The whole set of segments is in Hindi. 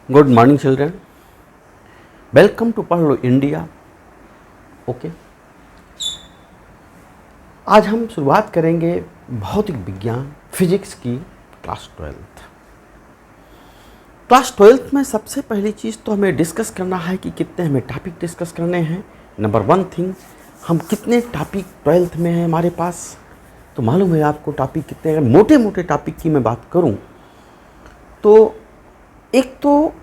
Good morning children, welcome to Padh Lo India. Okay, आज हम शुरुआत करेंगे भौतिक विज्ञान फिजिक्स की क्लास 12। क्लास 12 में सबसे पहली चीज़ तो हमें डिस्कस करना है कि कितने हमें टॉपिक डिस्कस करने हैं। नंबर वन थिंग, हम कितने टॉपिक 12th में हैं हमारे पास, तो मालूम है आपको टॉपिक कितने हैं। अगर मोटे मोटे टॉपिक की मैं बात करूं तो एक तो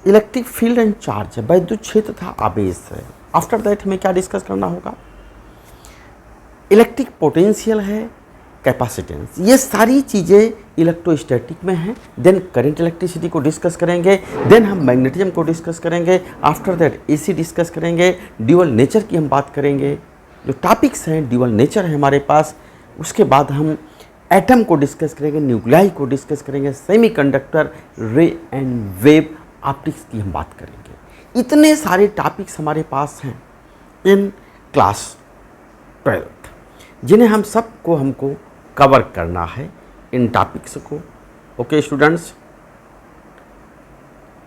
इलेक्ट्रिक फील्ड एंड चार्ज है, वैद्युत क्षेत्र था आवेश है। आफ्टर दैट हमें क्या डिस्कस करना होगा, इलेक्ट्रिक पोटेंशियल है, कैपेसिटेंस, ये सारी चीज़ें इलेक्ट्रोस्टैटिक में हैं। देन करंट इलेक्ट्रिसिटी को डिस्कस करेंगे, देन हम मैग्नेटिज्म को डिस्कस करेंगे, आफ्टर दैट एसी डिस्कस करेंगे, ड्यूअल नेचर की हम बात करेंगे। जो टॉपिक्स हैं ड्यूअल नेचर है हमारे पास। उसके बाद हम एटम को डिस्कस करेंगे, न्यूक्लियाई को डिस्कस करेंगे, सेमीकंडक्टर, रे एंड वेव, ऑप्टिक्स की हम बात करेंगे। इतने सारे टॉपिक्स हमारे पास हैं इन क्लास 12, जिन्हें हम सबको हमको कवर करना है इन टॉपिक्स को। ओके स्टूडेंट्स,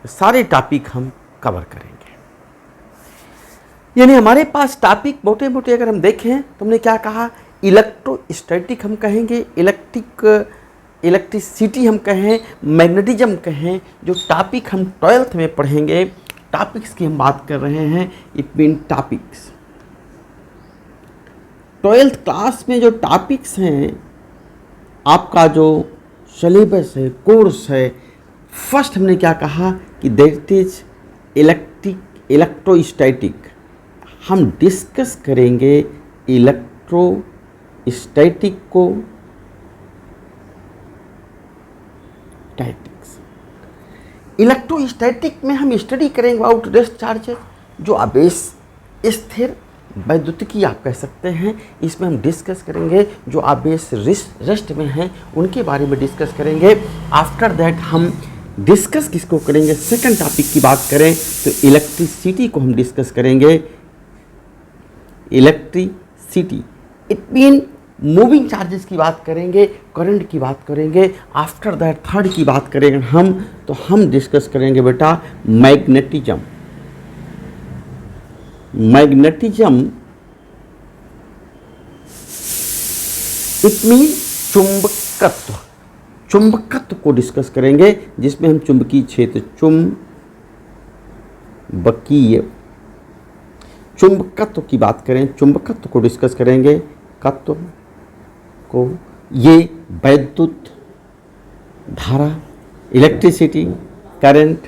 सारे टॉपिक हम कवर करेंगे। यानी हमारे पास टॉपिक मोटे मोटे अगर हम देखें तो हमने क्या कहा, इलेक्ट्रोस्टैटिक हम कहेंगे, इलेक्ट्रिसिटी हम कहें, मैग्नेटिज्म कहें। जो टॉपिक हम 12th में पढ़ेंगे, टॉपिक्स की हम बात कर रहे हैं, it mean topics. 12th class में जो टॉपिक्स हैं, आपका जो सिलेबस है, कोर्स है, फर्स्ट हमने क्या कहा कि दैट इज इलेक्ट्रोस्टैटिक। हम डिस्कस करेंगे इलेक्ट्रोस्टैटिक को, इलेक्ट्रोस्टैटिक में हम स्टडी करेंगे अबाउट रेस्ट चार्जेस, जो आवेश स्थिर वैद्युतिकी आप कह सकते हैं। इसमें हम डिस्कस करेंगे जो आवेश रेस्ट में हैं उनके बारे में डिस्कस करेंगे। आफ्टर दैट हम डिस्कस किसको करेंगे, सेकंड टॉपिक की बात करें तो इलेक्ट्रिसिटी को हम डिस्कस करेंगे। Electricity it mean moving charges की बात करेंगे, करंट की बात करेंगे। आफ्टर दैट थर्ड की बात करेंगे हम, तो हम डिस्कस करेंगे बेटा मैग्नेटिज्म। मैग्नेटिज्म इट मीन चुंबकत्व, चुंबकत्व को डिस्कस करेंगे, जिसमें हम चुंबकीय क्षेत्र, चुंबकत्व की बात करें, चुंबकत्व को डिस्कस करेंगे, तत्व को, ये वैद्युत धारा, इलेक्ट्रिसिटी, करंट।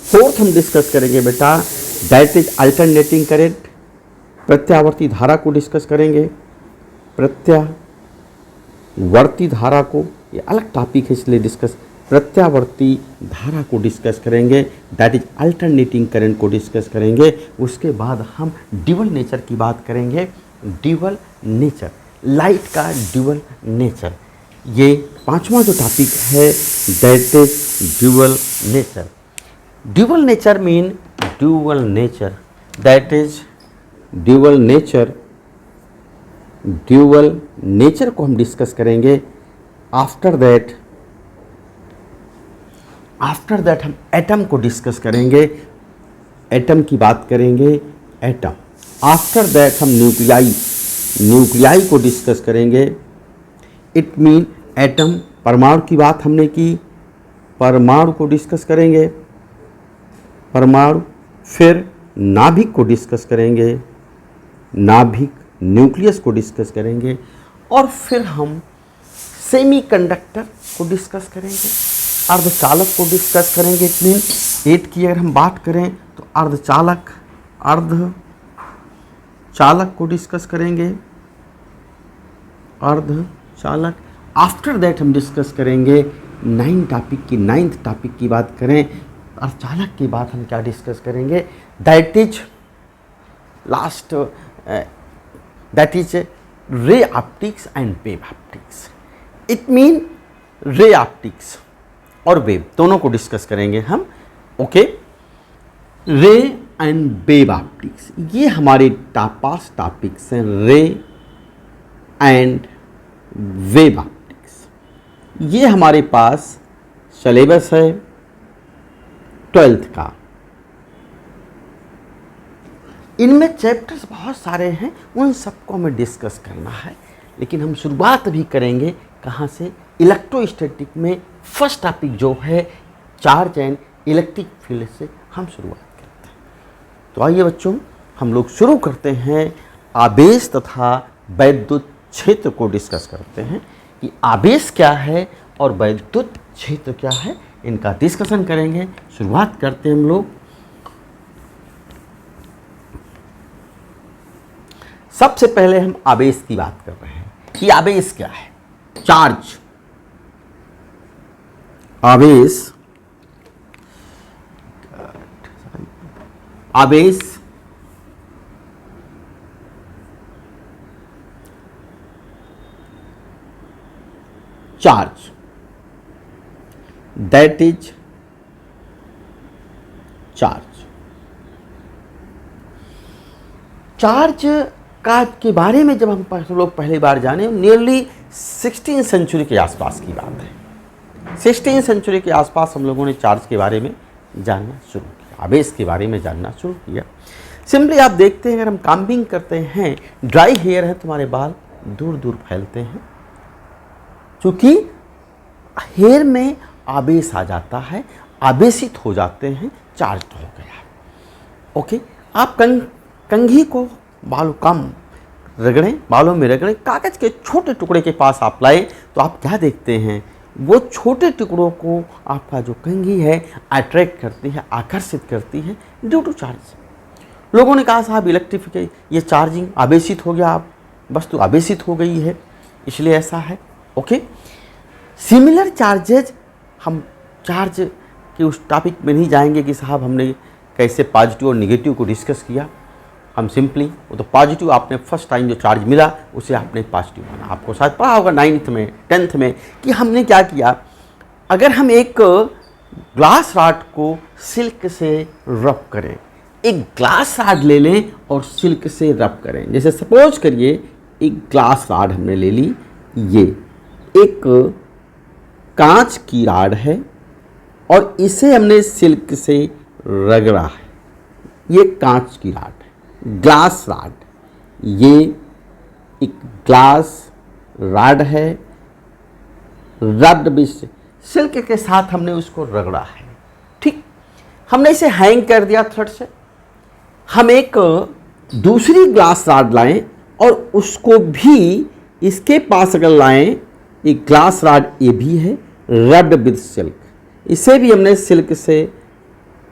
फोर्थ हम डिस्कस करेंगे बेटा दैट इज अल्टरनेटिंग करंट, प्रत्यावर्ती धारा को डिस्कस करेंगे। प्रत्यावर्ती धारा को, ये अलग टॉपिक है इसलिए डिस्कस, प्रत्यावर्ती धारा को डिस्कस करेंगे, दैट इज अल्टरनेटिंग करंट को डिस्कस करेंगे। उसके बाद हम ड्यूअल नेचर की बात करेंगे, ड्यूअल नेचर, लाइट का ड्यूअल नेचर। ये पांचवा जो टॉपिक है that is dual nature. Dual nature mean dual nature, that is dual nature. Dual nature को हम डिस्कस करेंगे। आफ्टर दैट हम एटम को डिस्कस करेंगे, एटम की बात करेंगे, एटम। आफ्टर दैट हम न्यूक्लियाई को डिस्कस करेंगे। इट मीन एटम, परमाणु की बात हमने की, परमाणु को डिस्कस करेंगे, परमाणु। फिर नाभिक को डिस्कस करेंगे, नाभिक, न्यूक्लियस को डिस्कस करेंगे। और फिर हम सेमीकंडक्टर को डिस्कस करेंगे, अर्धचालक को डिस्कस करेंगे। इट मीन 8 की अगर हम बात करें तो अर्धचालक को डिस्कस करेंगे, अर्धचालक। आफ्टर दैट हम डिस्कस करेंगे 9th टॉपिक की बात करें, अर्धचालक के बाद हम क्या डिस्कस करेंगे, that is last, that is ray optics and wave optics. It mean ray optics और वेव दोनों को डिस्कस करेंगे हम। ओके, रे एंड वेव ऑप्टिक्स, ये हमारे पास टॉपिक्स हैं, रे एंड वेव ऑप्टिक्स। ये हमारे पास सिलेबस है, 12th का। इनमें चैप्टर्स बहुत सारे हैं, उन सबको हमें डिस्कस करना है, लेकिन हम शुरुआत अभी करेंगे कहाँ से? इलेक्ट्रोस्टैटिक में फर्स्ट टॉपिक जो है चार्ज एंड इलेक्ट्रिक फील्ड से हम शुरुआत करते हैं। तो आइए बच्चों, हम लोग शुरू करते हैं आवेश तथा वैद्युत क्षेत्र को डिस्कस करते हैं कि आवेश क्या है और वैद्युत क्षेत्र क्या है, इनका डिस्कशन करेंगे। शुरुआत करते हैं हम लोग। सबसे पहले हम आवेश की बात कर रहे हैं कि आवेश क्या है। चार्ज, आवेश, आवेश charge, that is charge. Charge का के बारे में जब हम लोग पहली बार जाने, नियरली 16वीं सेंचुरी के आसपास की बात है। 16वीं सेंचुरी के आसपास हम लोगों ने चार्ज के बारे में जानना शुरू किया, आवेश के बारे में जानना शुरू किया। सिंपली आप देखते हैं, अगर हम काम्बिंग करते हैं, ड्राई हेयर है, तुम्हारे बाल दूर दूर फैलते हैं, क्योंकि हेयर में आवेश आ जाता है, आवेशित हो जाते हैं, चार्ज हो गया। ओके, आप कंघी को बालों कम रगड़ें, बालों में रगड़ें, कागज के छोटे टुकड़े के पास आप लाए तो आप क्या देखते हैं? वो छोटे टुकड़ों को आपका जो कंघी है अट्रैक्ट करती है, आकर्षित करती है ड्यू टू चार्ज। लोगों ने कहा साहब इलेक्ट्रिफिकेशन, ये चार्जिंग आवेशित हो गया, आप वस्तु आवेशित हो गई है, इसलिए ऐसा है। ओके, सिमिलर चार्जेज, हम चार्ज के उस टॉपिक में नहीं जाएंगे कि साहब हमने कैसे पॉजिटिव और निगेटिव को डिस्कस किया। हम सिंपली वो तो पॉजिटिव, आपने फर्स्ट टाइम जो चार्ज मिला उसे आपने पॉजिटिव माना। आपको शायद पढ़ा होगा 9th में 10th में कि हमने क्या किया, अगर हम एक ग्लास रॉड को सिल्क से रब करें, एक ग्लास रॉड ले लें और सिल्क से रब करें। जैसे सपोज करिए एक ग्लास रॉड हमने ले ली, ये एक कांच की रॉड है और इसे हमने सिल्क से रगड़ा है। ये कांच की रॉड है, ग्लास रॉड, ये एक ग्लास रॉड है, रब्ड विथ सिल्क के साथ हमने उसको रगड़ा है। ठीक, हमने इसे हैंग कर दिया थ्रेड से। हम एक दूसरी ग्लास रॉड लाएं और उसको भी इसके पास अगर लाएं, एक ग्लास रॉड ये भी है, रब्ड विथ सिल्क, इसे भी हमने सिल्क से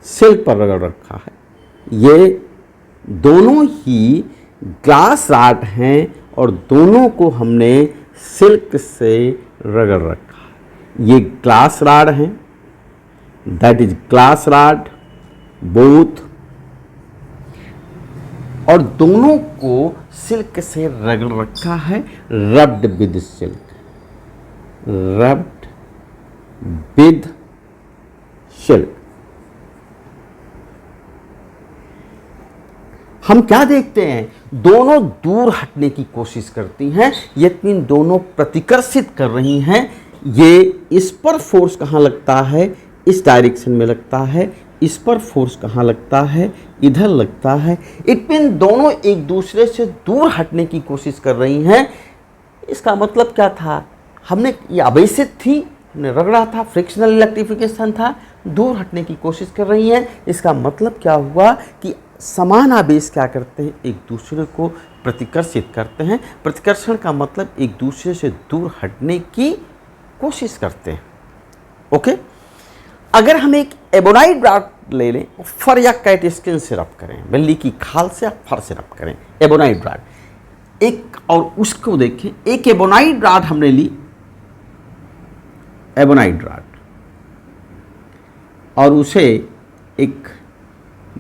सिल्क पर रगड़ रखा है। ये दोनों ही ग्लास रॉड हैं और दोनों को हमने सिल्क से रगड़ रखा है। ये ग्लास रॉड हैं, that is glass rod both, और दोनों को सिल्क से रगड़ रखा है, rubbed with silk, rubbed with silk. हम क्या देखते हैं, दोनों दूर हटने की कोशिश करती हैं, लेकिन दोनों प्रतिकर्षित कर रही हैं। ये इस पर फोर्स कहाँ लगता है, इस डायरेक्शन में लगता है, इस पर फोर्स कहाँ लगता है, इधर लगता है। इट मीन दोनों एक दूसरे से दूर हटने की कोशिश कर रही हैं। इसका मतलब क्या था, हमने ये आवेशित थी, हमने रगड़ा था, फ्रिक्शनल इलेक्ट्रिफिकेशन था, दूर हटने की कोशिश कर रही हैं। इसका मतलब क्या हुआ कि समान आवेश क्या करते हैं, एक दूसरे को प्रतिकर्षित करते हैं। प्रतिकर्षण का मतलब एक दूसरे से दूर हटने की कोशिश करते हैं। ओके, अगर हम एक एबोनाइट रॉड ले लें, फर या कैटस्किन से रब करें, बल्ली की खाल से या फर से रब करें, एबोनाइट रॉड एक, और उसको देखें, एक एबोनाइट रॉड हमने ली, एबोनाइट रॉड, और उसे एक,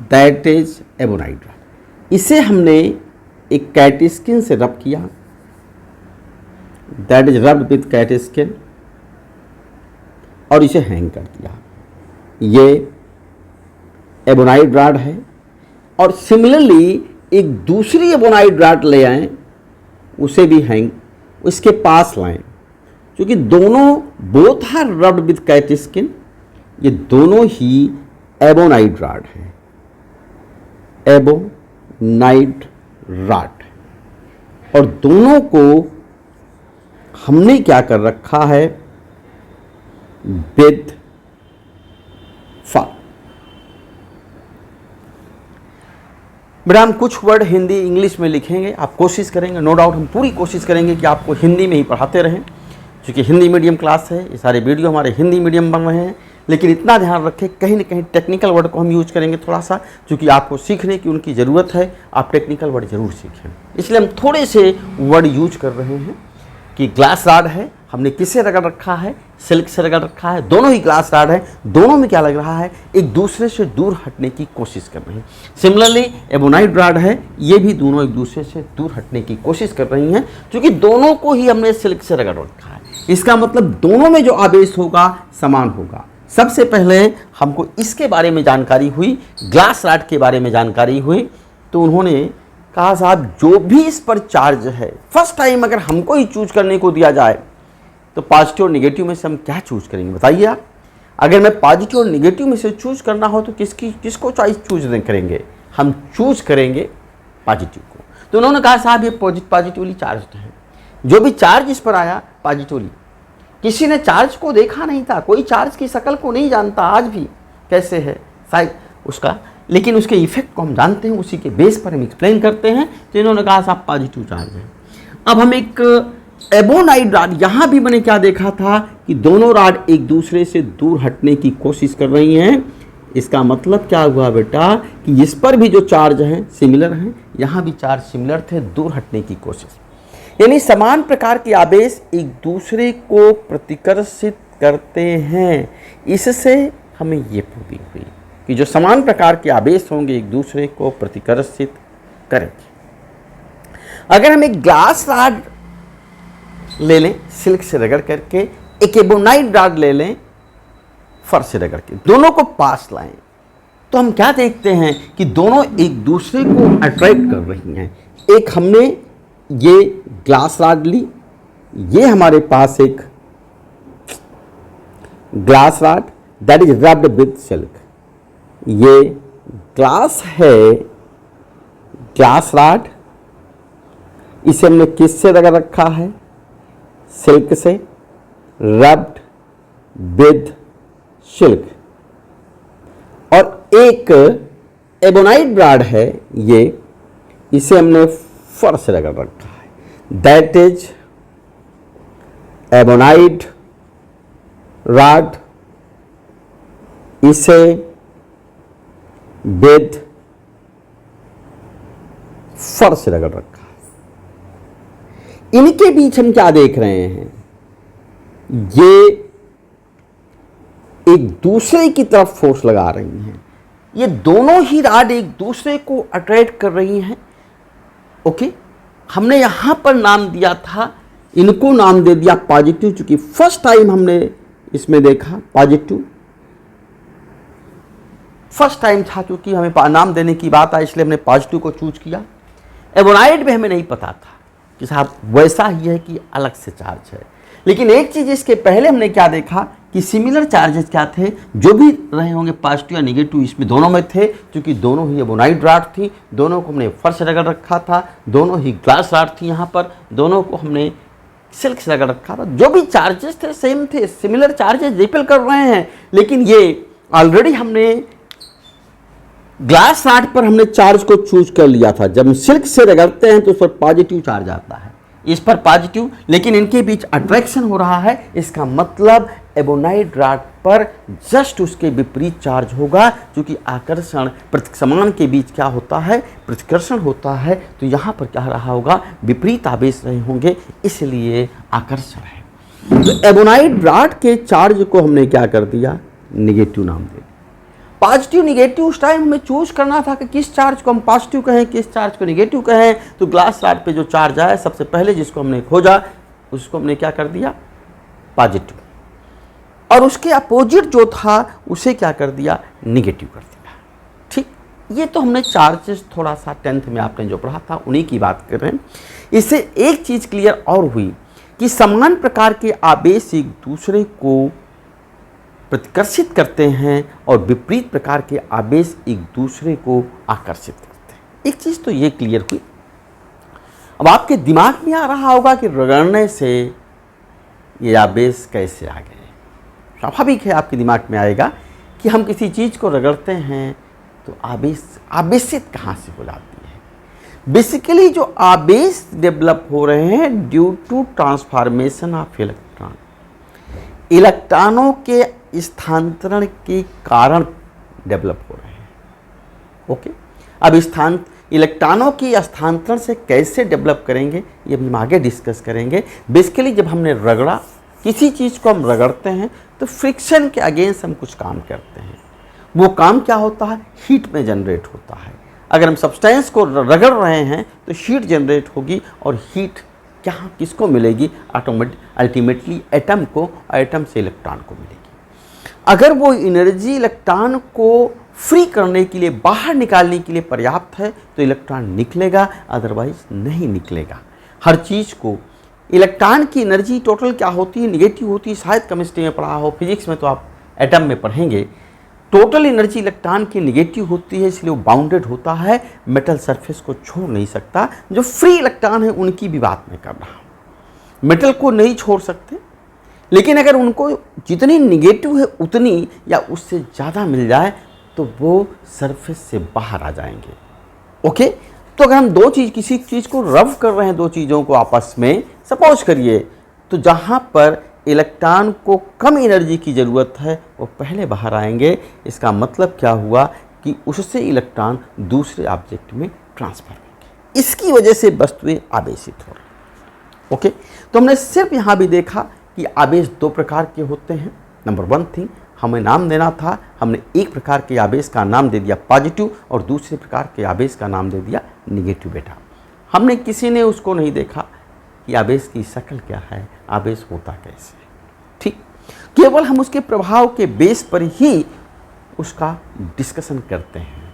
दैट इज एबोनाइट रॉड, इसे हमने एक कैटस्किन से रब किया, दैट इज रब्ड विथ कैटस्किन, और इसे हैंग कर दिया। ये एबोनाइट रॉड है। और सिमिलरली एक दूसरी एबोनाइट रॉड ले आएं, उसे भी हैंग उसके पास लाएं, क्योंकि दोनों बोथ आर रब्ड विथ कैटस्किन, ये दोनों ही एबोनाइट रॉड है, एबोनाइट रॉड, और दोनों को हमने क्या कर रखा है, विद फॉर। बेटा हम कुछ वर्ड हिंदी इंग्लिश में लिखेंगे, आप कोशिश करेंगे, नो डाउट हम पूरी कोशिश करेंगे कि आपको हिंदी में ही पढ़ाते रहें, क्योंकि हिंदी मीडियम क्लास है, ये सारे वीडियो हमारे हिंदी मीडियम बन रहे हैं। लेकिन इतना ध्यान रखें, कहीं ना कहीं टेक्निकल वर्ड को हम यूज करेंगे थोड़ा सा, क्योंकि आपको सीखने की उनकी ज़रूरत है, आप टेक्निकल वर्ड जरूर सीखें। इसलिए हम थोड़े से वर्ड यूज कर रहे हैं कि ग्लास रॉड है, हमने किससे रगड़ रखा है, सिल्क से रगड़ रखा है, दोनों ही ग्लास रॉड है, दोनों में क्या लग रहा है, एक दूसरे से दूर हटने की कोशिश कर रहे हैं। सिमिलरली एबोनाइट रॉड है, ये भी दोनों एक दूसरे से दूर हटने की कोशिश कर रही हैं, क्योंकि दोनों को ही हमने सिल्क से रगड़ रखा है। इसका मतलब दोनों में जो आवेश होगा समान होगा। सबसे पहले हमको इसके बारे में जानकारी हुई, ग्लास रॉड के बारे में जानकारी हुई, तो उन्होंने कहा साहब जो भी इस पर चार्ज है, फर्स्ट टाइम अगर हमको ही चूज करने को दिया जाए तो पॉजिटिव और निगेटिव में से हम क्या चूज करेंगे, बताइए आप। अगर मैं पॉजिटिव और निगेटिव में से चूज करना हो तो किसको चॉइस चूज करेंगे, हम चूज करेंगे पॉजिटिव को। तो उन्होंने कहा साहब ये पॉजिटिवली चार्ज है, जो भी चार्ज इस पर आया पॉजिटिवली। किसी ने चार्ज को देखा नहीं था, कोई चार्ज की शक्ल को नहीं जानता आज भी कैसे है शायद उसका, लेकिन उसके इफेक्ट को हम जानते हैं, उसी के बेस पर हम एक्सप्लेन करते हैं। तो इन्होंने कहा साहब पॉजिटिव चार्ज है। अब हम एक एबोनाइट रॉड, यहाँ भी मैंने क्या देखा था कि दोनों रॉड एक दूसरे से दूर हटने की कोशिश कर रही हैं। इसका मतलब क्या हुआ बेटा कि इस पर भी जो चार्ज हैं सिमिलर हैं, यहाँ भी चार्ज सिमिलर थे, दूर हटने की कोशिश, यानी समान प्रकार के आवेश एक दूसरे को प्रतिकर्षित करते हैं। इससे हमें ये प्रूविंग हुई कि जो समान प्रकार के आवेश होंगे एक दूसरे को प्रतिकर्षित करेंगे। अगर हम एक ग्लास रॉड ले लें सिल्क से रगड़ करके, एक एबोनाइट रॉड ले लें फर से रगड़ के, दोनों को पास लाएं, तो हम क्या देखते हैं कि दोनों एक दूसरे को अट्रैक्ट कर रही हैं। एक हमने ये ग्लास रॉड ली, ये हमारे पास एक glass rod that is rubbed with silk, ये ग्लास है, ग्लास रॉड, इसे हमने किससे रगड़ रखा है, सिल्क से, रब्ड विद सिल्क। और एक एबोनाइट रॉड है, ये इसे हमने फर से रगड़ रखा है, दैट इज एबोनाइट रॉड, इसे विद फर से रगड़ रखा है। इनके बीच हम क्या देख रहे हैं, ये एक दूसरे की तरफ फोर्स लगा रही हैं, ये दोनों ही रॉड एक दूसरे को अट्रैक्ट कर रही हैं। ओके, हमने यहां पर नाम दिया था, इनको नाम दे दिया पॉजिटिव, चूंकि फर्स्ट टाइम हमने इसमें देखा पॉजिटिव, फर्स्ट टाइम था, क्योंकि हमें नाम देने की बात आई इसलिए हमने पॉजिटिव को चूज किया। एबोनाइट में हमें नहीं पता था कि साहब वैसा ही है कि अलग से चार्ज है। लेकिन एक चीज इसके पहले हमने क्या देखा कि सिमिलर चार्जेस क्या थे, जो भी रहे होंगे पॉजिटिव या नेगेटिव इसमें दोनों में थे, क्योंकि दोनों ही एबोनाइट रॉड थी, दोनों को हमने फर से रगड़ रखा था, दोनों ही ग्लास रॉड थी, यहाँ पर दोनों को हमने सिल्क से रगड़ रखा था। जो भी चार्जेस थे सेम थे, सिमिलर चार्जेस रिपेल कर रहे हैं, लेकिन ये ऑलरेडी हमने ग्लास रॉड पर हमने चार्ज को चूज कर लिया था। जब हम सिल्क से रगड़ते हैं तो उस पर पॉजिटिव चार्ज आता है, इस पर पॉजिटिव, लेकिन इनके बीच अट्रैक्शन हो रहा है। इसका मतलब एबोनाइट रॉड पर जस्ट उसके विपरीत चार्ज होगा, क्योंकि आकर्षण प्रतिसमान के बीच क्या होता है, प्रतिकर्षण होता है। तो यहाँ पर क्या रहा होगा, विपरीत आवेश रहे होंगे, इसलिए आकर्षण है। तो एबोनाइट रॉड के चार्ज को हमने क्या कर दिया, निगेटिव नाम दे दिया। पॉजिटिव निगेटिव उस टाइम हमें चूज करना था कि किस चार्ज को हम पॉजिटिव कहें, किस चार्ज को निगेटिव कहें। तो ग्लास रॉड पे जो चार्ज आया सबसे पहले जिसको हमने खोजा उसको हमने क्या कर दिया, पॉजिटिव, और उसके अपोजिट जो था उसे क्या कर दिया, निगेटिव कर दिया। ठीक, ये तो हमने चार्जेस थोड़ा सा 10th में आपने जो पढ़ा था उन्हीं की बात कर रहे हैं। इससे एक चीज क्लियर और हुई कि समान प्रकार के आवेश एक दूसरे को प्रतिकर्षित करते हैं और विपरीत प्रकार के आवेश एक दूसरे को आकर्षित करते हैं। एक चीज़ तो ये क्लियर हुई। अब आपके दिमाग में आ रहा होगा कि रगड़ने से ये आवेश कैसे आ गए। स्वाभाविक है आपके दिमाग में आएगा कि हम किसी चीज़ को रगड़ते हैं तो आवेश आवेशित कहाँ से हो जाती है। बेसिकली जो आवेश डेवलप हो रहे हैं due to transformation of electron, इलेक्ट्रॉनों के स्थानांतरण के कारण डेवलप हो रहे हैं। ओके, अब इलेक्ट्रॉनों की स्थानांतरण से कैसे डेवलप करेंगे ये हम आगे डिस्कस करेंगे। बेसिकली जब हमने रगड़ा, किसी चीज़ को हम रगड़ते हैं तो फ्रिक्शन के अगेंस्ट हम कुछ काम करते हैं। वो काम क्या होता है, हीट में जनरेट होता है। अगर हम सब्सटेंस को रगड़ रहे हैं तो हीट जनरेट होगी और हीट क्या किसको मिलेगी, अल्टीमेटली एटम को, एटम से इलेक्ट्रॉन को मिलेगी। अगर वो एनर्जी इलेक्ट्रॉन को फ्री करने के लिए, बाहर निकालने के लिए पर्याप्त है तो इलेक्ट्रॉन निकलेगा, अदरवाइज नहीं निकलेगा। हर चीज़ को इलेक्ट्रॉन की एनर्जी टोटल क्या होती है, निगेटिव होती है। शायद केमिस्ट्री में पढ़ा हो, फिजिक्स में तो आप एटम में पढ़ेंगे। टोटल एनर्जी इलेक्ट्रॉन की निगेटिव होती है, इसलिए वो बाउंडेड होता है, मेटल सरफेस को छोड़ नहीं सकता। जो फ्री इलेक्ट्रॉन है उनकी भी बात मैं कर रहा हूँ। मेटल को नहीं छोड़ सकते, लेकिन अगर उनको जितनी निगेटिव है उतनी या उससे ज़्यादा मिल जाए तो वो सरफेस से बाहर आ जाएंगे। ओके, तो अगर हम किसी चीज़ को रब कर रहे हैं, दो चीज़ों को आपस में, सपोज करिए, तो जहाँ पर इलेक्ट्रॉन को कम एनर्जी की ज़रूरत है वो पहले बाहर आएंगे। इसका मतलब क्या हुआ कि उससे इलेक्ट्रॉन दूसरे ऑब्जेक्ट में ट्रांसफर होंगे। इसकी वजह से वस्तुएं आवेशित हो रही। ओके, तो हमने सिर्फ यहाँ भी देखा कि आवेश दो प्रकार के होते हैं। नंबर वन थिंग हमें नाम देना था, हमने एक प्रकार के आवेश का नाम दे दिया पॉजिटिव और दूसरे प्रकार के आवेश का नाम दे दिया निगेटिव। बेटा, हमने किसी ने उसको नहीं देखा कि आवेश की शक्ल क्या है, आवेश होता कैसे। ठीक, केवल हम उसके प्रभाव के बेस पर ही उसका डिस्कशन करते हैं।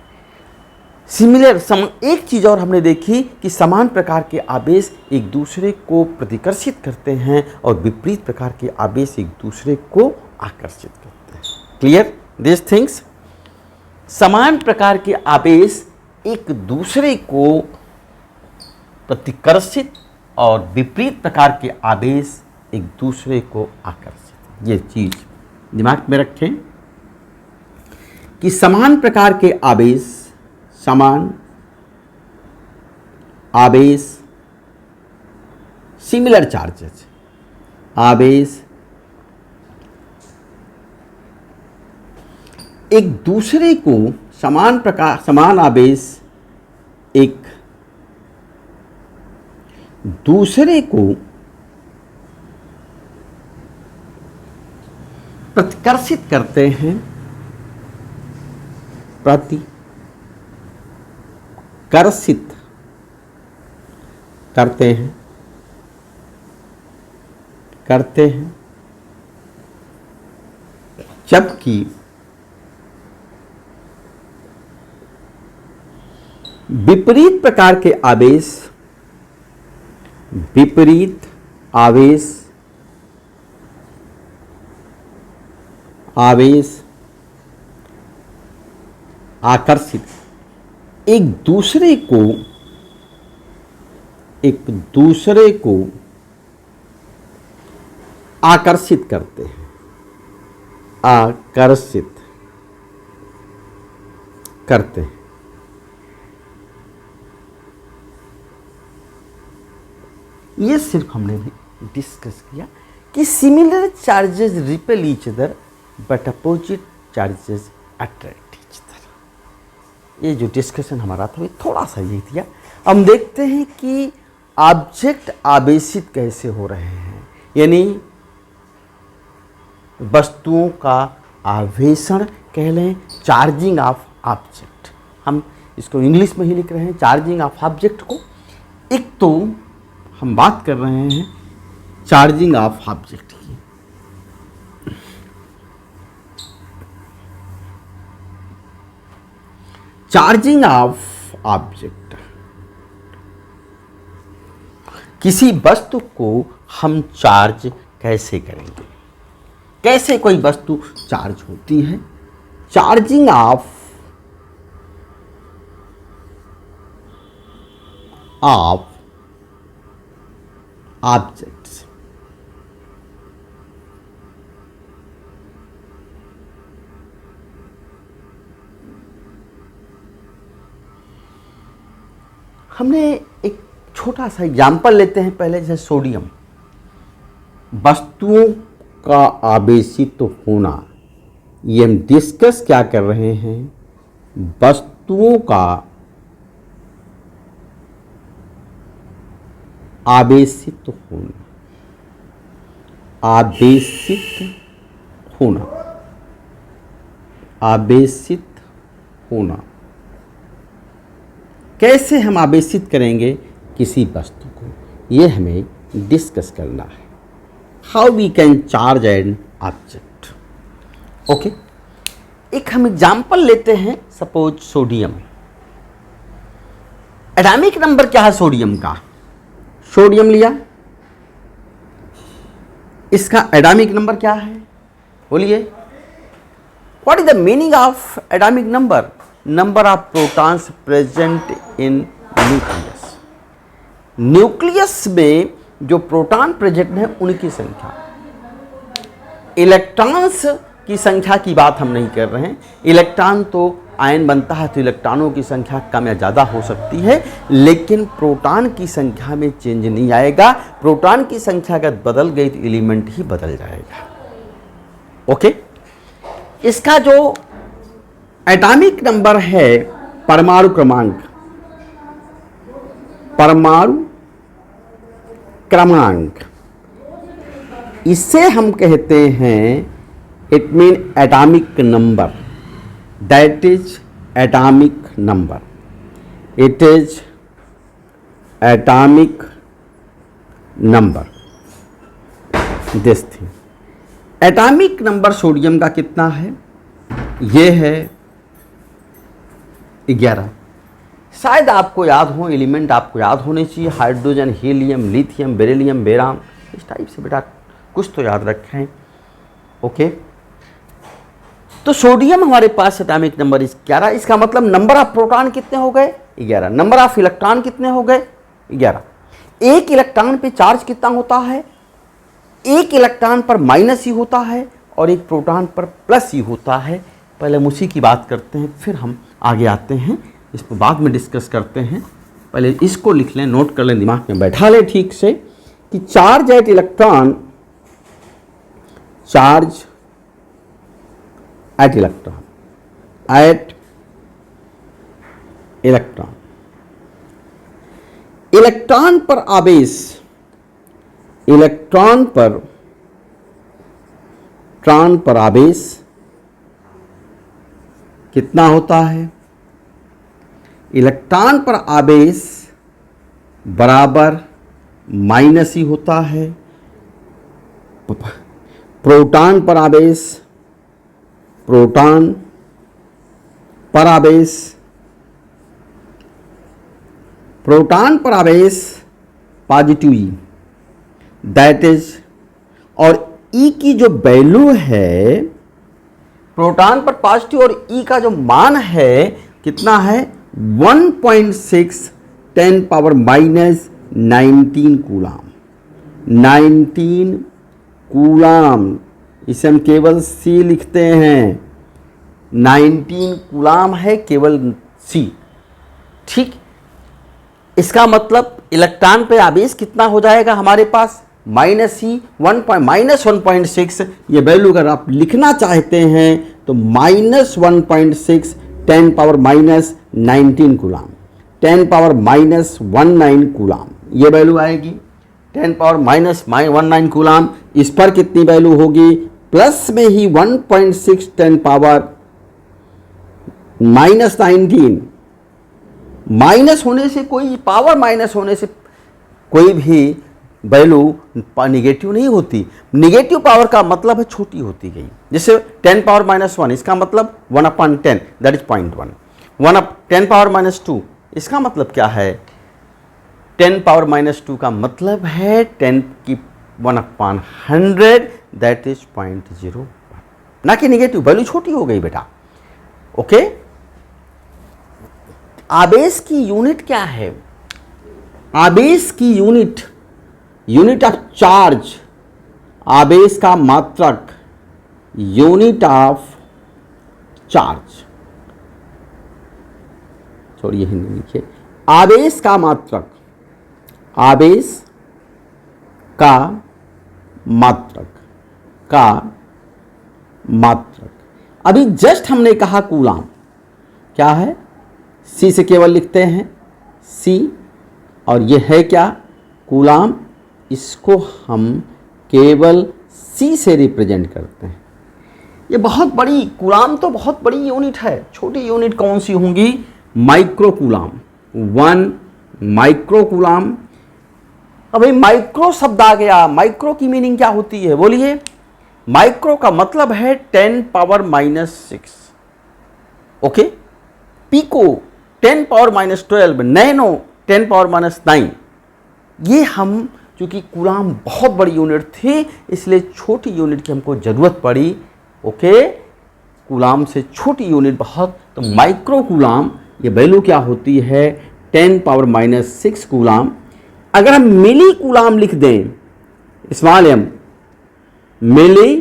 एक चीज़ और हमने देखी कि समान प्रकार के आवेश एक दूसरे को प्रतिकर्षित करते हैं और विपरीत प्रकार के आवेश एक दूसरे को आकर्षित करते हैं। Clear this things? समान प्रकार के आवेश एक दूसरे को प्रतिकर्षित और विपरीत प्रकार के आवेश एक दूसरे को आकर्षित। ये चीज दिमाग में रखें कि समान प्रकार के आवेश, सिमिलर चार्जेस, आवेश एक दूसरे को समान आवेश एक दूसरे को प्रतिकर्षित करते हैं, प्रतिकर्षित करते हैं, जबकि विपरीत प्रकार के आवेश आकर्षित एक दूसरे को आकर्षित करते हैं, ये सिर्फ हमने डिस्कस किया कि similar charges repel each other but opposite charges attract each other. ये जो डिस्कशन हमारा था ये थोड़ा सा ये दिया। हम देखते हैं कि ऑब्जेक्ट आवेशित कैसे हो रहे हैं, यानी वस्तुओं का आवेशण कह लें, चार्जिंग ऑफ ऑब्जेक्ट। हम इसको इंग्लिश में ही लिख रहे हैं, चार्जिंग ऑफ ऑब्जेक्ट को। एक तो हम बात कर रहे हैं चार्जिंग ऑफ ऑब्जेक्ट की। चार्जिंग ऑफ ऑब्जेक्ट, किसी वस्तु को हम चार्ज कैसे करेंगे। कैसे कोई वस्तु चार्ज होती है। Charging of objects. हमने एक छोटा सा एग्जाम्पल लेते हैं पहले, जैसे सोडियम। वस्तुओं का आवेशित होना, ये हम डिस्कस क्या कर रहे हैं, वस्तुओं का आवेशित होना, आवेशित होना, आवेशित होना। कैसे हम आवेशित करेंगे किसी वस्तु को, ये हमें डिस्कस करना है। How we can charge an object. Okay, एक हम एग्जाम्पल लेते हैं, सपोज सोडियम। एटॉमिक नंबर क्या है सोडियम का? सोडियम लिया, इसका एटॉमिक नंबर क्या है बोलिए? What is the meaning of atomic number? Number of protons present in nucleus. Nucleus में जो प्रोटॉन प्रेजेंट है उनकी संख्या। इलेक्ट्रॉन्स की संख्या की बात हम नहीं कर रहे हैं। इलेक्ट्रॉन तो आयन बनता है तो इलेक्ट्रॉनों की संख्या कम या ज़्यादा हो सकती है, लेकिन प्रोटॉन की संख्या में चेंज नहीं आएगा। प्रोटॉन की संख्या अगर बदल गई तो एलिमेंट ही बदल जाएगा। ओके, इसका जो एटॉमिक नंबर है परमाणु क्रमांक, परमाणु क्रमांक, इसे हम कहते हैं, it mean atomic number, that is atomic number, it is atomic number, this thing. Atomic number sodium का कितना है? ये है 11। शायद आपको याद हो, एलिमेंट आपको याद होने चाहिए, हाइड्रोजन, हीलियम, लिथियम, बेरिलियम, बेराम, इस टाइप से बेटा कुछ तो याद रखें। ओके, तो सोडियम हमारे पास एटॉमिक नंबर 11। इसका मतलब नंबर ऑफ प्रोटॉन कितने हो गए? 11। नंबर ऑफ इलेक्ट्रॉन कितने हो गए? 11। एक इलेक्ट्रॉन पे चार्ज कितना होता है? एक इलेक्ट्रॉन पर माइनस ही होता है और एक प्रोटॉन पर प्लस ही होता है। पहले हम उसी की बात करते हैं, फिर हम आगे आते हैं, इसको बाद में डिस्कस करते हैं। पहले इसको लिख लें, नोट कर लें, दिमाग में बैठा लें ठीक से कि charge at electron, charge at electron, at electron, electron पर आवेश, इलेक्ट्रॉन पर आवेश कितना होता है? इलेक्ट्रॉन पर आवेश बराबर माइनस ही होता है। प्रोटॉन पर आवेश, प्रोटॉन पर आवेश, प्रोटॉन पर आवेश पॉजिटिव ई, दैट इज, और ई की जो वैल्यू है, प्रोटॉन पर पॉजिटिव और ई का जो मान है कितना है? 1.6 10 पावर माइनस 19 कूलाम, 19 कूलाम। इसे हम केवल सी लिखते हैं, 19 कूलाम है केवल सी। ठीक, इसका मतलब इलेक्ट्रॉन पे आवेश कितना हो जाएगा हमारे पास? माइनस सी, माइनस 1.6। ये वैल्यू अगर आप लिखना चाहते हैं तो minus 1.6 10 power minus 19 coulomb, 10 power minus 19 coulomb, ये वैल्यू आएगी। 10 पावर माइनस 19 कूलाम, इस पर कितनी वैल्यू होगी? प्लस में ही 1.6 10 पावर माइनस 19। माइनस होने से कोई, पावर माइनस होने से कोई भी वैल्यू निगेटिव नहीं होती। निगेटिव पावर का मतलब है छोटी होती गई। जैसे 10 पावर माइनस 1, इसका मतलब 1/10, दैट इज 0.1। 10 पावर माइनस 2, इसका मतलब क्या है? 10 पावर माइनस 2 का मतलब है 10 की 1/100, दैट इज 0.01, ना कि निगेटिव वैल्यू छोटी हो गई बेटा। ओके, आवेश की यूनिट क्या है? आवेश की यूनिट ऑफ चार्ज, आवेश का मात्रक, यूनिट ऑफ चार्ज, छोड़िए हिंदी लिखिए, आवेश का मात्रक, आवेश का मात्रक। अभी जस्ट हमने कहा कूलाम क्या है, सी से केवल लिखते हैं सी, और ये है क्या, कूलाम। इसको हम केवल सी से रिप्रेजेंट करते हैं। ये बहुत बड़ी, कूलाम तो बहुत बड़ी यूनिट है। छोटी यूनिट कौन सी होंगी? Micro coulomb, 1 micro coulomb. अभी माइक्रो शब्द आ गया, माइक्रो की मीनिंग क्या होती है बोलिए? माइक्रो का मतलब है 10⁻⁻6। Okay, pico 10⁻⁻12, nano 10⁻⁻9। ये हम, चूंकि कूलाम बहुत बड़ी यूनिट थी इसलिए छोटी यूनिट की हमको जरूरत पड़ी। ओके, कूलाम से छोटी यूनिट बहुत, तो माइक्रो कूलाम, ये वैल्यू क्या होती है? 10⁻⁻6 कूलाम। अगर हम मिली कूलाम लिख दें, स्मॉल m, मिली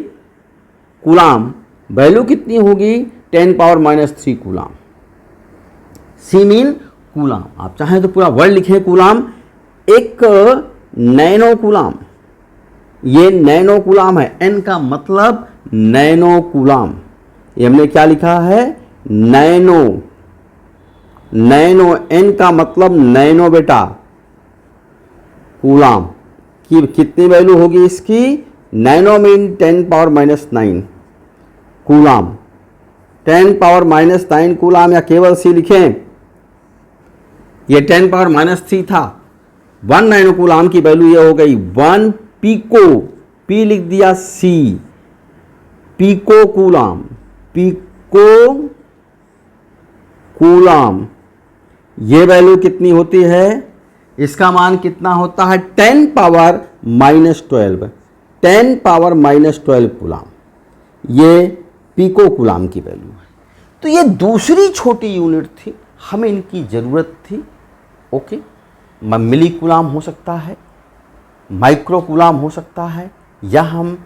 कूलाम, वैल्यू कितनी होगी? 10⁻³ कूलाम। सी मीन कूलाम, आप चाहें तो पूरा वर्ड लिखें कूलाम। एक नैनो कूलाम, ये नैनो कूलाम है, एन का मतलब नैनो कूलाम। ये हमने क्या लिखा है? नैनो, नैनो, एन का मतलब नैनो बेटा, कूलाम की कितनी वैल्यू होगी इसकी? नैनो मीन 10⁻⁻9 कूलाम, 10⁻⁻9 कूलाम, या केवल सी लिखें, ये 10⁻³ था। 1 नैनो कूलाम की वैल्यू ये हो गई 1 पिको, पी लिख दिया सी, पिको कूलाम, पिको कूलाम। ये वैल्यू कितनी होती है? इसका मान कितना होता है? 10⁻⁻12, 10⁻⁻12 कूलाम। ये पिको कूलाम की वैल्यू है। तो ये दूसरी छोटी यूनिट थी, हमें इनकी ज़रूरत थी। ओके, मिली कूलाम हो सकता है, माइक्रो कूलाम हो सकता है, या हम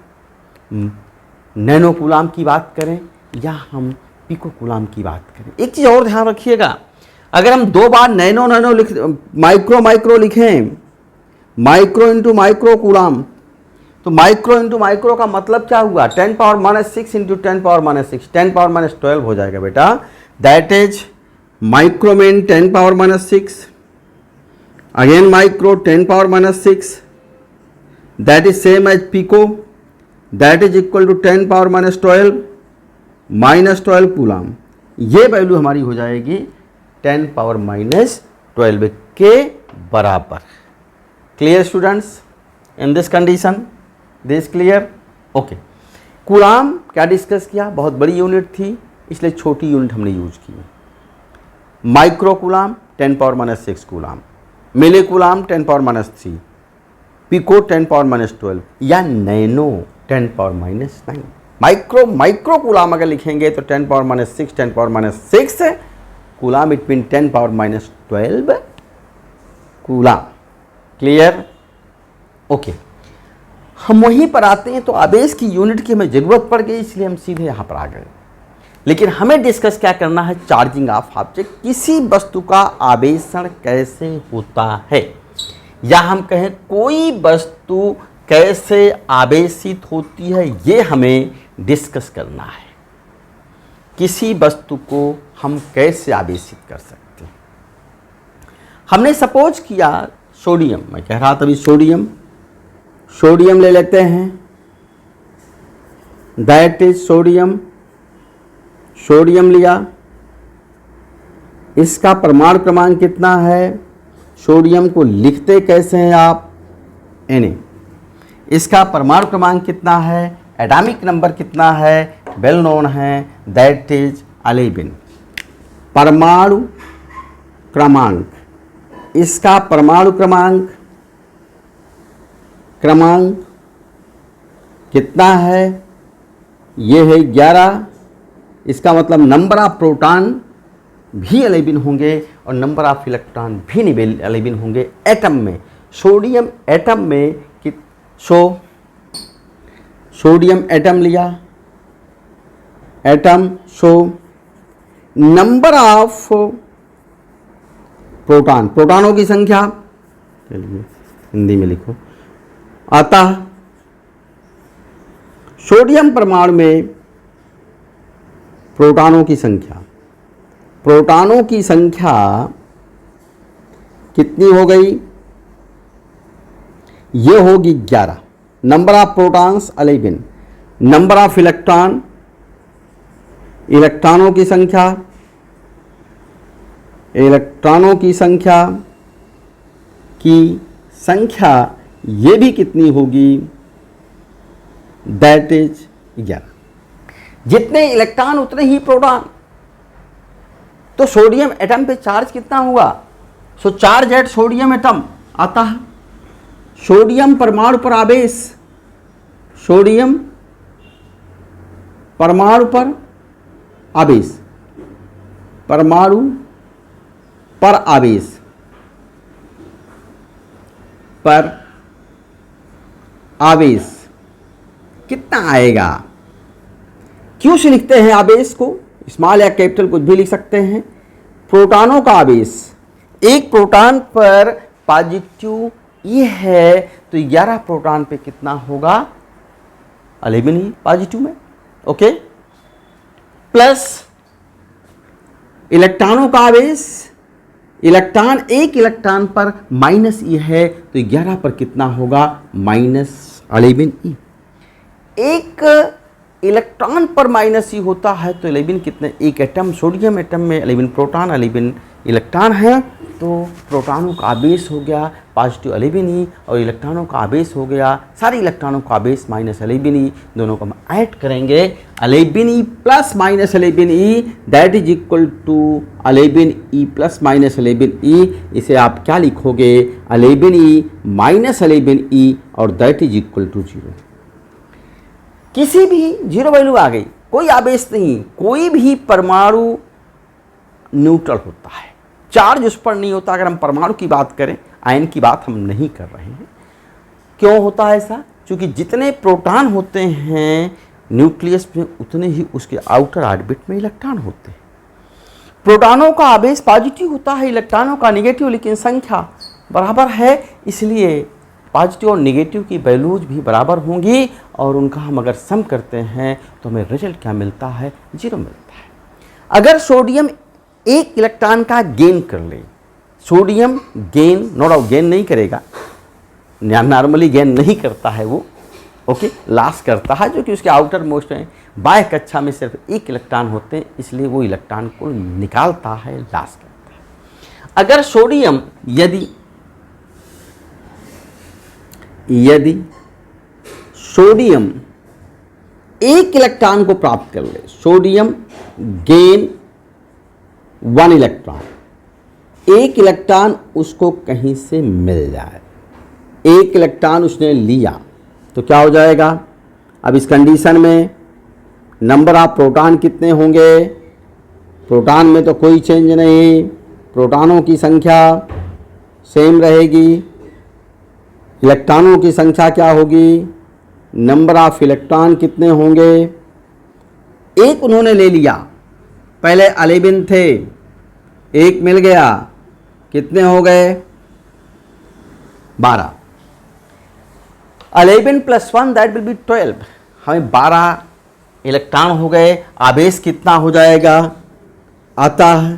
नैनो कूलाम की बात करें, या हम पिको कूलाम की बात करें। एक चीज़ और ध्यान रखिएगा, अगर हम 2 बार नैनो नैनो लिख, माइक्रो लिखें, माइक्रो इंटू माइक्रो कूलाम, तो माइक्रो इंटू माइक्रो का मतलब क्या हुआ? 10⁻⁻6 इंटू 10⁻⁻6, 10⁻⁻12 हो जाएगा बेटा। That is micro mean 10⁻⁻6, again micro 10⁻⁻6, that is same as pico, that is equal to 10⁻⁻12 -12 coulomb. ये वैल्यू हमारी हो जाएगी 10⁻⁻12 के बराबर। Clear students? In this condition, this clear? Okay, coulomb क्या डिस्कस किया? बहुत बड़ी यूनिट थी इसलिए छोटी यूनिट हमने यूज की। माइक्रो कूलाम 10⁻⁻6 कूलाम, मिली कूलाम 10⁻⁻3, पिको 10⁻⁻12, या नैनो 10⁻⁻9। माइक्रो कूलाम अगर लिखेंगे तो 10⁻⁻6, 10⁻⁻6 coulomb, it mean 10⁻⁻12 coulomb. Clear? Okay, हम वहीं पर आते हैं। तो आवेश की यूनिट की हमें ज़रूरत पड़ गई इसलिए हम सीधे यहाँ पर आ गए। लेकिन हमें डिस्कस क्या करना है? चार्जिंग ऑफ ऑब्जेक्ट, किसी वस्तु का आवेशण कैसे होता है, या हम कहें कोई वस्तु कैसे आवेशित होती है, ये हमें डिस्कस करना है। किसी वस्तु को हम कैसे आवेशित कर सकते हैं? हमने सपोज किया सोडियम, मैं कह रहा था अभी सोडियम ले लेते हैं, दैट इज सोडियम लिया। इसका परमाणु क्रमांक कितना है? सोडियम को लिखते कैसे हैं आप? Na। इसका परमाणु क्रमांक कितना है? एटॉमिक नंबर कितना है? वेल नोन है, दैट इज 11। परमाणु क्रमांक, इसका परमाणु क्रमांक कितना है, ये है 11। इसका मतलब नंबर ऑफ प्रोटॉन भी 11 होंगे और नंबर ऑफ इलेक्ट्रॉन भी 11 होंगे एटम में। सोडियम एटम में सोडियम एटम लिया, एटम नंबर ऑफ प्रोटॉन, प्रोटॉनों की संख्या, चलिए हिंदी में लिखो, अतः सोडियम परमाणु में प्रोटॉनों की संख्या कितनी हो गई, ये होगी 11। Number of protons 11, number of इलेक्ट्रॉनों की संख्या ये भी कितनी होगी, दैट इज 11। जितने इलेक्ट्रॉन उतने ही प्रोटॉन। तो सोडियम एटम पे चार्ज कितना हुआ, सो चार्ज एट सोडियम एटम। अतः सोडियम परमाणु पर आवेश, सोडियम परमाणु पर आवेश, परमाणु पर आवेश पर आवेश कितना आएगा। क्यों से लिखते हैं आवेश को, स्मॉल या कैपिटल कुछ भी लिख सकते हैं। प्रोटॉनों का आवेश, एक प्रोटॉन पर पॉजिटिव ये है तो 11 प्रोटॉन पे कितना होगा, 11 ही पॉजिटिव में, ओके। प्लस इलेक्ट्रॉनों का आवेश, इलेक्ट्रॉन एक इलेक्ट्रॉन पर माइनस ई है तो 11 पर कितना होगा, -11 ई। एक इलेक्ट्रॉन पर माइनस ई होता है तो 11 कितने, एक एटम सोडियम एटम में 11 प्रोटॉन 11 इलेक्ट्रॉन है, तो प्रोटॉनों का आवेश हो गया पॉजिटिव 11 ई और इलेक्ट्रॉनों का आवेश हो गया, सारे इलेक्ट्रॉनों का आवेश -11 ई। दोनों को हम ऐड करेंगे 11 e plus -11 e, that is equal to 11 e plus -11 e. इसे आप क्या लिखोगे, 11 ई -11 ई और दैट इज इक्वल टू 0। किसी भी 0 वैल्यू आ गई, कोई आवेश नहीं, कोई भी परमाणु न्यूट्रल होता है, चार्ज उस पर नहीं होता। अगर हम परमाणु की बात करें, आयन की बात हम नहीं कर रहे हैं। क्यों होता है ऐसा, क्योंकि जितने प्रोटॉन होते हैं न्यूक्लियस में उतने ही उसके आउटर ऑर्बिट में इलेक्ट्रॉन होते हैं। प्रोटॉनों का आवेश पॉजिटिव होता है, इलेक्ट्रॉनों का नेगेटिव, लेकिन संख्या बराबर है, इसलिए पॉजिटिव और नेगेटिव की वैल्यूज भी बराबर होंगी और उनका हम अगर सम करते हैं तो हमें रिजल्ट क्या मिलता है, 0 मिलता है। अगर सोडियम एक इलेक्ट्रॉन का गेन कर ले, sodium gain no doubt gain नहीं करेगा, नॉर्मली गेन नहीं करता है वो, ओके, लॉस करता है, जो कि उसके आउटर मोस्ट है। बाह्य कक्षा में सिर्फ एक इलेक्ट्रॉन होते हैं, इसलिए वो इलेक्ट्रॉन को निकालता है, लॉस करता है। अगर सोडियम यदि सोडियम एक इलेक्ट्रॉन को प्राप्त कर ले, सोडियम गेन 1 इलेक्ट्रॉन, एक इलेक्ट्रॉन उसको कहीं से मिल जाए, एक इलेक्ट्रॉन उसने लिया तो क्या हो जाएगा। अब इस कंडीशन में नंबर ऑफ प्रोटॉन कितने होंगे, प्रोटॉन में तो कोई चेंज नहीं, प्रोटॉनों की संख्या सेम रहेगी, इलेक्ट्रॉनों की संख्या क्या होगी, नंबर ऑफ इलेक्ट्रॉन कितने होंगे। एक उन्होंने ले लिया, पहले 11 थे, एक मिल गया, कितने हो गए, 12। 11 + 1 दैट विल बी 12, हमें 12 इलेक्ट्रॉन हो गए। आवेश कितना हो जाएगा, अतः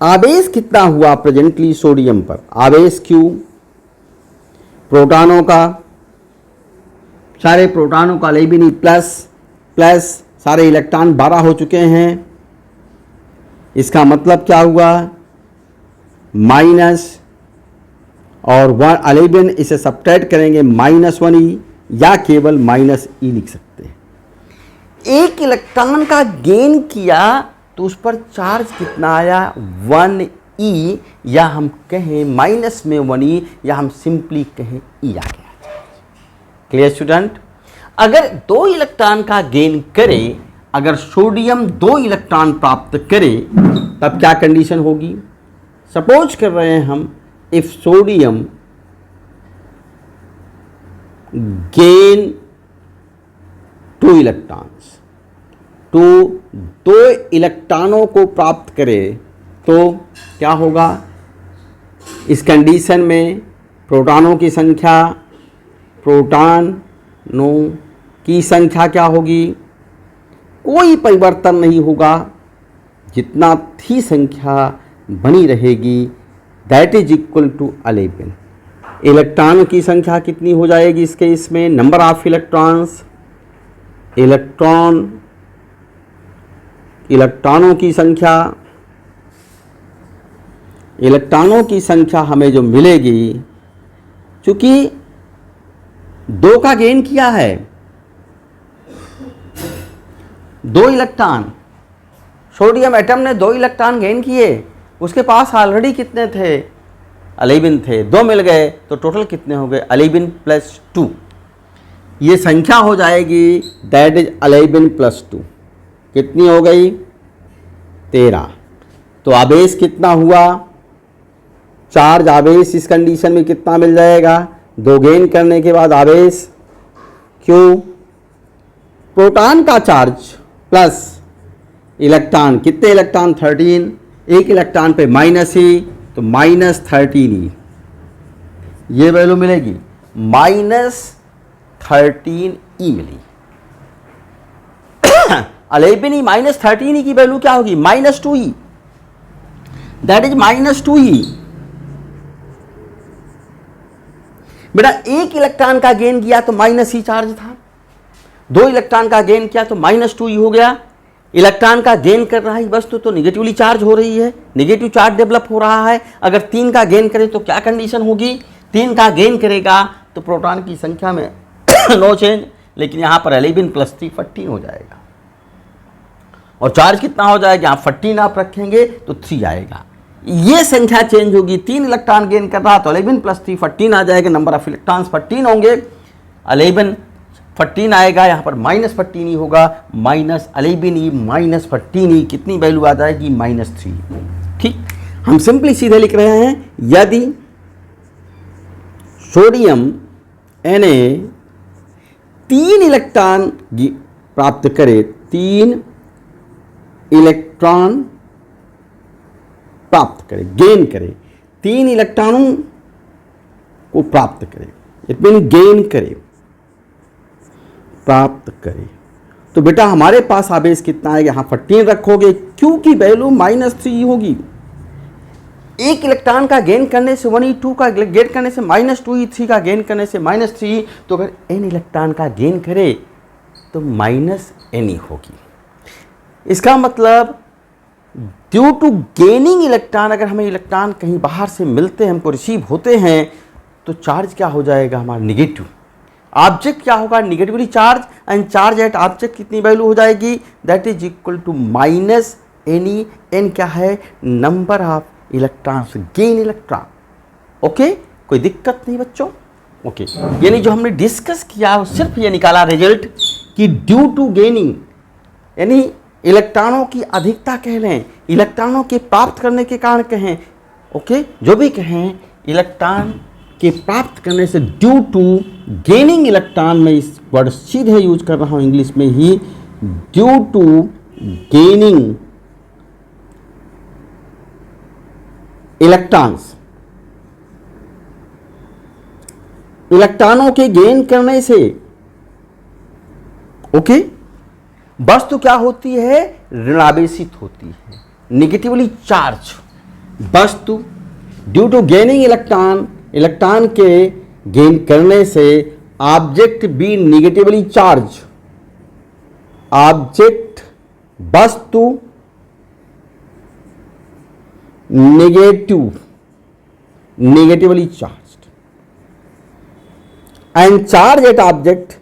आवेश कितना हुआ प्रेजेंटली सोडियम पर, आवेश Q, प्रोटॉनों का, सारे प्रोटॉनों का 11 प्लस सारे इलेक्ट्रॉन 12 हो चुके हैं। इसका मतलब क्या हुआ, माइनस और 11 इसे सब्ट्रैक्ट करेंगे -1e या केवल -e लिख सकते हैं। एक इलेक्ट्रॉन का गेन किया तो उस पर चार्ज कितना आया, 1e, या हम कहें माइनस में 1e, या हम सिंपली कहें e आ गया। Clear student? अगर 2 इलेक्ट्रॉन का गेन करे, अगर सोडियम 2 इलेक्ट्रॉन प्राप्त करे, तब क्या कंडीशन होगी? सपोज कर रहे हैं हम, इफ सोडियम गेन 2 इलेक्ट्रॉन्स, तो 2 इलेक्ट्रॉनों को प्राप्त करे, तो क्या होगा? इस कंडीशन में प्रोटॉनों की संख्या, प्रोटॉनों की संख्या क्या होगी? कोई परिवर्तन नहीं होगा, जितना थी संख्या बनी रहेगी, that is equal to 11। Electron की संख्या कितनी हो जाएगी इस केस में? नंबर ऑफ इलेक्ट्रॉन्स, इलेक्ट्रॉनों की संख्या हमें जो मिलेगी, चूंकि 2 का गेन किया है, 2 इलेक्ट्रॉन, सोडियम एटम ने 2 इलेक्ट्रॉन गेन किए, उसके पास ऑलरेडी कितने थे? 11 थे, 2 मिल गए, तो टोटल कितने हो गए? 11 + 2। ये संख्या हो जाएगी, दैट इज 11 + 2, कितनी हो गई? 13। तो आवेश कितना हुआ? चार्ज आवेश इस कंडीशन में कितना मिल जाएगा? 2 गेन करने के बाद आवेश, क्यों? प्रोटॉन का चार्ज प्लस इलेक्ट्रॉन, कितने इलेक्ट्रॉन? 13, एक इलेक्ट्रॉन पे माइनस ही, तो -13E, ये वैल्यू मिलेगी, -13E मिली। 11E -13E की वैल्यू क्या होगी? -2E, that is -2E। बेटा एक इलेक्ट्रॉन का गेन किया तो -E चार्ज था, 2 इलेक्ट्रॉन का गेन किया तो -2E हो गया। इलेक्ट्रॉन का गेन कर रहा है वस्तु तो निगेटिवली चार्ज हो रही है, निगेटिव चार्ज डेवलप हो रहा है। अगर 3 का गेन करे तो क्या कंडीशन होगी? 3 का गेन करेगा तो प्रोटॉन की संख्या में नो चेंज, लेकिन यहां पर 11 + 3 14 हो जाएगा, और चार्ज कितना हो जाएगा? यहां 14 आप रखेंगे तो 3 आएगा, ये संख्या चेंज होगी। 3 इलेक्ट्रॉन गेन कर रहा तो 11 + 3 14 आ जाएगा, नंबर ऑफ इलेक्ट्रॉन्स 14 होंगे, 11 14 आएगा, यहाँ पर -14E होगा, -11E -14E, कितनी वैल्यू आ जाएगी? -3। ठीक, हम सिंपली सीधे लिख रहे हैं, यदि सोडियम Na 3 इलेक्ट्रॉन प्राप्त करे, 3 इलेक्ट्रॉन प्राप्त करे, गेन करे, 3 इलेक्ट्रॉनों को प्राप्त करे, इट मीन गेन करे, प्राप्त करें, तो बेटा हमारे पास आवेश कितना आएगा? यहाँ 14 रखोगे, क्योंकि वैल्यू -3 होगी। एक इलेक्ट्रॉन का गेन करने से 1E, 2 का गेन करने से -2E, 3 का गेन करने से -3E, तो अगर n इलेक्ट्रॉन का गेन करे तो -Ne होगी। इसका मतलब ड्यू टू गेनिंग इलेक्ट्रॉन, अगर हमें इलेक्ट्रॉन कहीं बाहर से मिलते हैं, हमको रिसीव होते हैं, तो चार्ज क्या हो जाएगा? हमारा निगेटिव। ऑब्जेक्ट क्या होगा? Negatively charge, and charge at object कितनी वैल्यू हो जाएगी? That is equal to -Ne। n क्या है? Number of electrons, gain electron. Okay, कोई दिक्कत नहीं बच्चों? ओके, यानी जो हमने डिस्कस किया सिर्फ ये निकाला रिजल्ट कि ड्यू टू गेनिंग, यानी इलेक्ट्रॉनों की अधिकता कह लें, इलेक्ट्रॉनों के प्राप्त करने के कारण कहें, ओके, जो भी कहें, इलेक्ट्रॉन के प्राप्त करने से ड्यू टू गेनिंग इलेक्ट्रॉन, में इस वर्ड सीधे यूज कर रहा हूं इंग्लिश में ही, ड्यू टू गेनिंग इलेक्ट्रॉन्स, इलेक्ट्रॉनों के गेन करने से, ओके, वस्तु क्या होती है? ऋणावेशित होती है, निगेटिवली चार्ज वस्तु। Due to gaining electron, electron के गेन करने से object be negatively charge, object वस्तु negatively charged, and charge at object,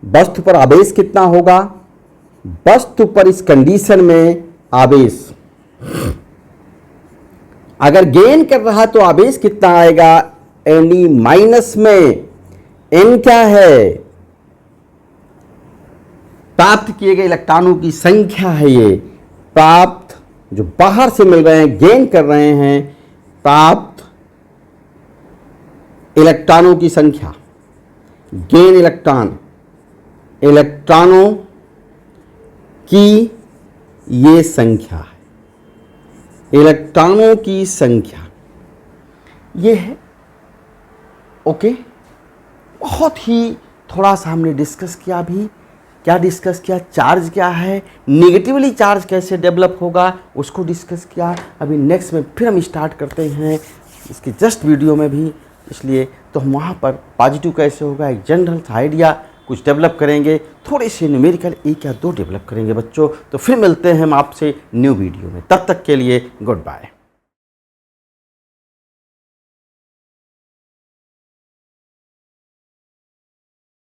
वस्तु पर आवेश कितना होगा? वस्तु पर इस कंडीशन में आवेश, अगर गेन कर रहा तो आवेश कितना आएगा? Ne माइनस में, n क्या है? प्राप्त किए गए इलेक्ट्रॉनों की संख्या है ये, प्राप्त जो बाहर से मिल रहे हैं, गेन कर रहे हैं, प्राप्त इलेक्ट्रॉनों की संख्या, गेन इलेक्ट्रॉनों की ये संख्या है, इलेक्ट्रॉनों की संख्या ये है। ओके, बहुत ही थोड़ा सा हमने डिस्कस किया। अभी क्या डिस्कस किया? चार्ज क्या है, नेगेटिवली चार्ज कैसे डेवलप होगा उसको डिस्कस किया। अभी नेक्स्ट में फिर हम स्टार्ट करते हैं इसके जस्ट वीडियो में भी, इसलिए तो हम वहाँ पर पॉजिटिव कैसे होगा एक जनरल सा आइडिया कुछ डेवलप करेंगे, थोड़े से न्यूमेरिकल 1 या 2 डेवलप करेंगे बच्चों। तो फिर मिलते हैं हम आपसे न्यू वीडियो में, तब तक के लिए गुड बाय।